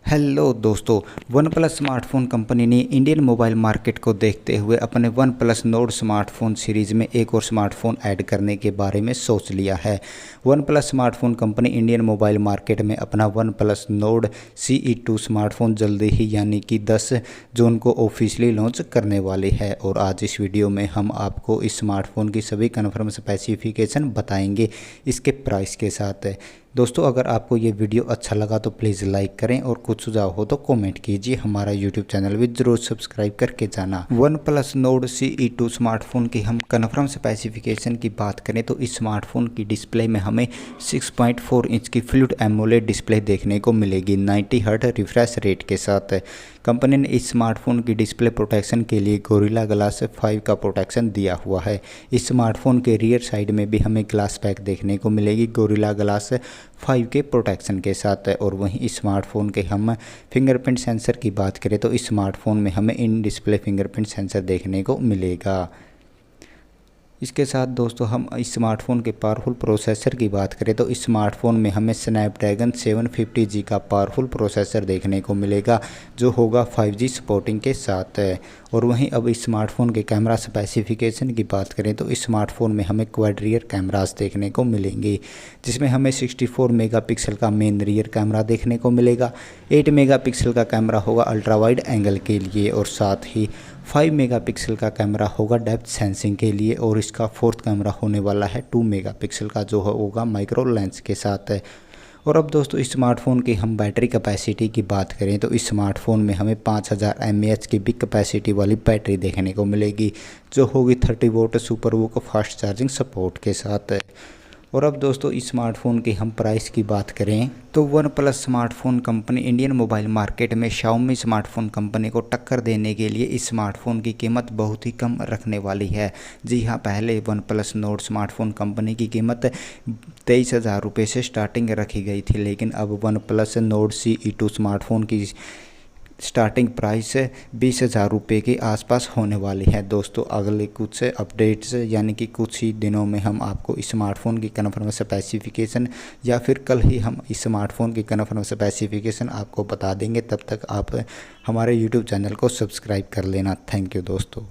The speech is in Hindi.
हेलो दोस्तों, वन प्लस स्मार्टफोन कंपनी ने इंडियन मोबाइल मार्केट को देखते हुए अपने one plus node smartphone series में एक और स्मार्टफोन ऐड करने के बारे में सोच लिया है। One plus smartphone company Indian mobile market में अपना one plus node CE2 smartphone जल्दी ही यानी कि 10 जून को ऑफिशियली लॉन्च करने वाली है। और आज इस वीडियो में हम आपको इस स्मार्टफोन की सभी कन्फर्म स्पेसिफिकेशन बताएंगे इसके प्राइस के साथ। दोस्तों, अगर आपको ये वीडियो अच्छा लगा तो प्लीज़ लाइक करें और कुछ सुझाव हो तो कमेंट कीजिए। हमारा यूट्यूब चैनल भी जरूर सब्सक्राइब करके जाना। One plus node CE2 smartphone की हम कन्फर्म स्पेसिफिकेशन की बात करें तो इस स्मार्टफोन की डिस्प्ले में हमें 6.4 इंच की फ्लूइड एमोलेड डिस्प्ले देखने को मिलेगी 90 हर्ट्ज रिफ्रेश रेट के साथ। कंपनी ने इस स्मार्टफोन की डिस्प्ले प्रोटेक्शन के लिए गोरिल्ला ग्लास 5 का प्रोटेक्शन दिया हुआ है। इस स्मार्टफोन के रियर साइड में भी हमें ग्लास पैक देखने को मिलेगी गोरिल्ला ग्लास 5 के प्रोटेक्शन के साथ। और वहीं इस स्मार्टफोन के हम फिंगरप्रिंट सेंसर की बात करें तो इस स्मार्टफोन में हमें इन डिस्प्ले फिंगरप्रिंट सेंसर देखने को मिलेगा। इसके साथ दोस्तों, हम इस स्मार्टफोन के पावरफुल प्रोसेसर की बात करें तो इस स्मार्टफोन में हमें स्नैपड्रैगन 750G का पावरफुल प्रोसेसर देखने को मिलेगा जो होगा 5G सपोर्टिंग के साथ। और वहीं अब इस स्मार्टफोन के कैमरा स्पेसिफिकेशन की बात करें तो इस स्मार्टफोन में हमें क्वाड रियर कैमरास देखने को मिलेंगे जिसमें हमें 64 मेगापिक्सल का मेन रियर कैमरा देखने को मिलेगा। 8 मेगापिक्सल का कैमरा होगा अल्ट्रा वाइड एंगल के लिए और साथ ही 5 मेगापिक्सल का कैमरा होगा डेप्थ सेंसिंग के लिए। और इसका फोर्थ कैमरा होने वाला है 2 मेगापिक्सल का जो होगा माइक्रो लेंस के साथ। और अब दोस्तों, इस स्मार्टफोन की हम बैटरी कैपेसिटी की बात करें तो इस स्मार्टफोन में हमें 5000 mAh की बिग कैपेसिटी वाली बैटरी देखने को मिलेगी जो होगी 30 volt super VOOC fast charging support के साथ। और अब दोस्तों, इस स्मार्टफोन की हम प्राइस की बात करें तो one plus smartphone company Indian mobile market में शाओमी स्मार्टफोन कंपनी को टक्कर देने के लिए इस स्मार्टफोन की कीमत बहुत ही कम रखने वाली है। जी हाँ, पहले one plus node smartphone company की कीमत 23,000 रुपये से स्टार्टिंग रखी गई थी, लेकिन अब one plus node CE2 smartphone की स्टार्टिंग प्राइस 20,000 रुपये के आसपास होने वाली है। दोस्तों, अगले कुछ अपडेट्स यानी कि कुछ ही दिनों में हम आपको इस स्मार्टफोन की कन्फर्म स्पेसिफिकेशन या फिर कल ही हम इस स्मार्टफोन की कन्फर्म स्पेसिफिकेशन आपको बता देंगे। तब तक आप हमारे यूट्यूब चैनल को सब्सक्राइब कर लेना। थैंक यू दोस्तों।